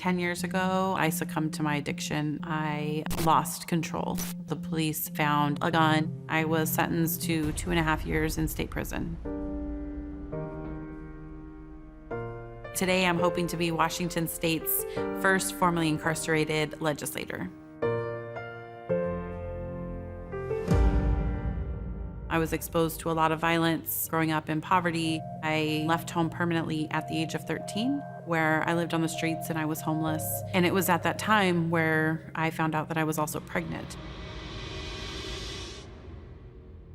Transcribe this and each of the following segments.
10 years ago, I succumbed to my addiction. I lost control. The police found a gun. I was sentenced to 2.5 years in state prison. Today, I'm hoping to be Washington State's first formerly incarcerated legislator. I was exposed to a lot of violence growing up in poverty. I left home permanently at the age of 13, where I lived on the streets and I was homeless. And it was at that time where I found out that I was also pregnant.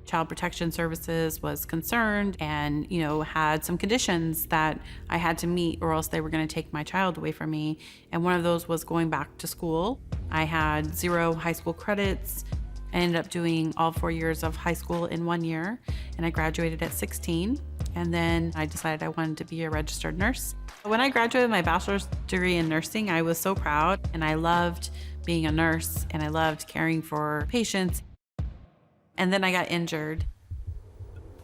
Child Protection Services was concerned and, had some conditions that I had to meet or else they were going to take my child away from me. And one of those was going back to school. I had 0 high school credits. I ended up doing all 4 years of high school in 1 year, and I graduated at 16. And then I decided I wanted to be a registered nurse. When I graduated my bachelor's degree in nursing, I was so proud, and I loved being a nurse, and I loved caring for patients. And then I got injured.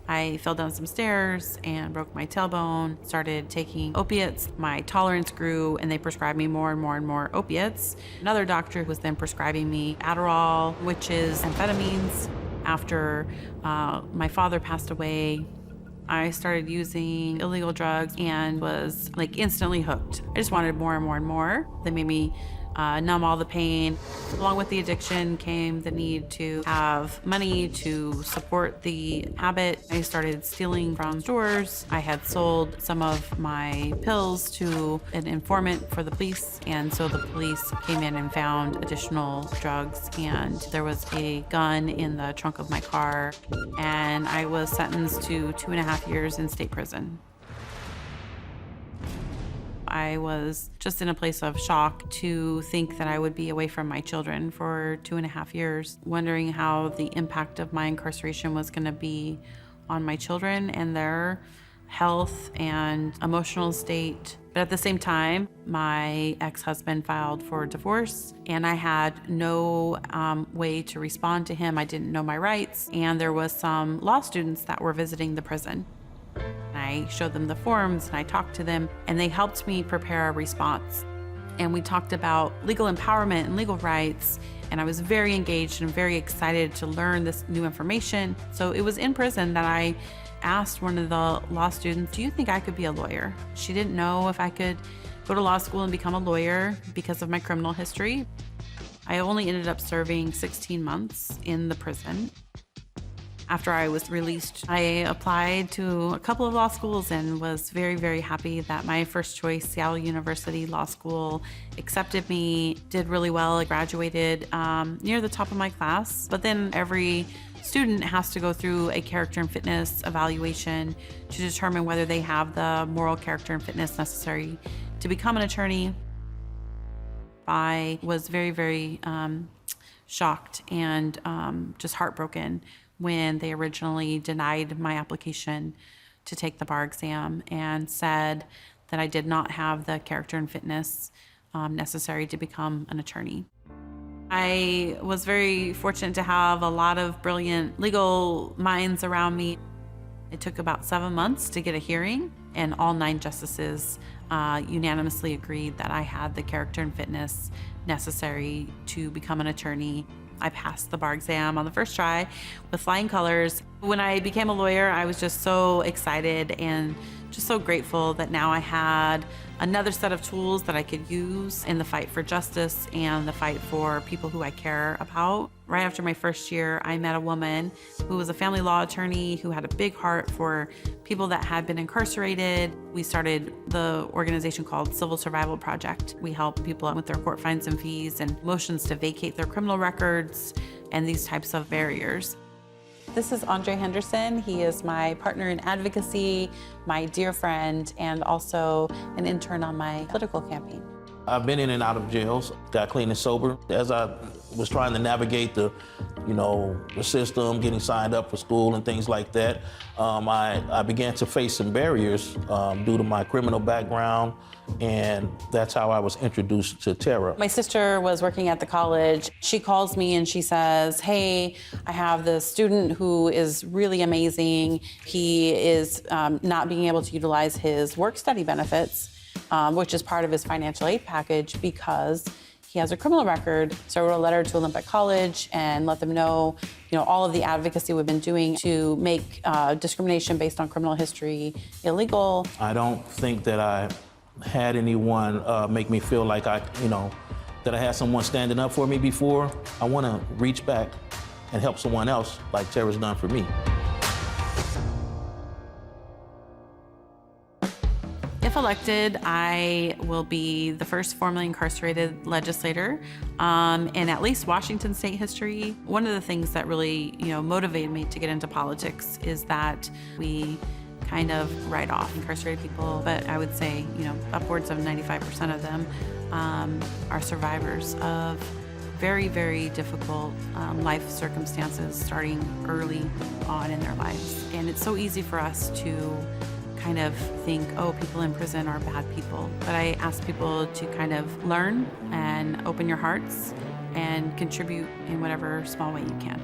I fell down some stairs and broke my tailbone, started taking opiates. My tolerance grew and they prescribed me more and more and more opiates. Another doctor was then prescribing me Adderall, which is amphetamines. After my father passed away, I started using illegal drugs and was instantly hooked. I just wanted more and more and more. They made me numb all the pain. Along with the addiction came the need to have money to support the habit. I started stealing from stores. I had sold some of my pills to an informant for the police, and so the police came in and found additional drugs, and there was a gun in the trunk of my car, and I was sentenced to 2.5 years in state prison. I was just in a place of shock to think that I would be away from my children for 2.5 years, wondering how the impact of my incarceration was going to be on my children and their health and emotional state. But at the same time, my ex-husband filed for divorce, and I had no way to respond to him. I didn't know my rights, and there was some law students that were visiting the prison. I showed them the forms and I talked to them, and they helped me prepare a response. And we talked about legal empowerment and legal rights, and I was very engaged and very excited to learn this new information. So it was in prison that I asked one of the law students, "Do you think I could be a lawyer?" She didn't know if I could go to law school and become a lawyer because of my criminal history. I only ended up serving 16 months in the prison. After I was released, I applied to a couple of law schools and was very, very happy that my first choice, Seattle University Law School, accepted me, did really well. I graduated near the top of my class, but then every student has to go through a character and fitness evaluation to determine whether they have the moral character and fitness necessary to become an attorney. I was very, very shocked and just heartbroken when they originally denied my application to take the bar exam and said that I did not have the character and fitness necessary to become an attorney. I was very fortunate to have a lot of brilliant legal minds around me. It took about 7 months to get a hearing, and all 9 justices unanimously agreed that I had the character and fitness necessary to become an attorney. I passed the bar exam on the first try with flying colors. When I became a lawyer, I was just so excited and just so grateful that now I had another set of tools that I could use in the fight for justice and the fight for people who I care about. Right after my first year, I met a woman who was a family law attorney who had a big heart for people that had been incarcerated. We started the organization called Civil Survival Project. We help people with their court fines and fees and motions to vacate their criminal records and these types of barriers. This is Andre Henderson. He is my partner in advocacy, my dear friend, and also an intern on my political campaign. I've been in and out of jails, got clean and sober. As I was trying to navigate the system, getting signed up for school and things like that, I began to face some barriers due to my criminal background, and that's how I was introduced to Tarra. My sister was working at the college. She calls me and she says, "Hey, I have this student who is really amazing. He is not being able to utilize his work-study benefits. which is part of his financial aid package because he has a criminal record. So I wrote a letter to Olympic College and let them know, all of the advocacy we've been doing to make discrimination based on criminal history illegal. I don't think that I had anyone make me feel like that I had someone standing up for me before. I want to reach back and help someone else like Tarra's done for me. If elected, I will be the first formerly incarcerated legislator in at least Washington state history. One of the things that really, motivated me to get into politics is that we kind of write off incarcerated people, but I would say, upwards of 95% of them are survivors of very, very difficult life circumstances starting early on in their lives. And it's so easy for us to kind of think, people in prison are bad people. But I ask people to kind of learn and open your hearts and contribute in whatever small way you can.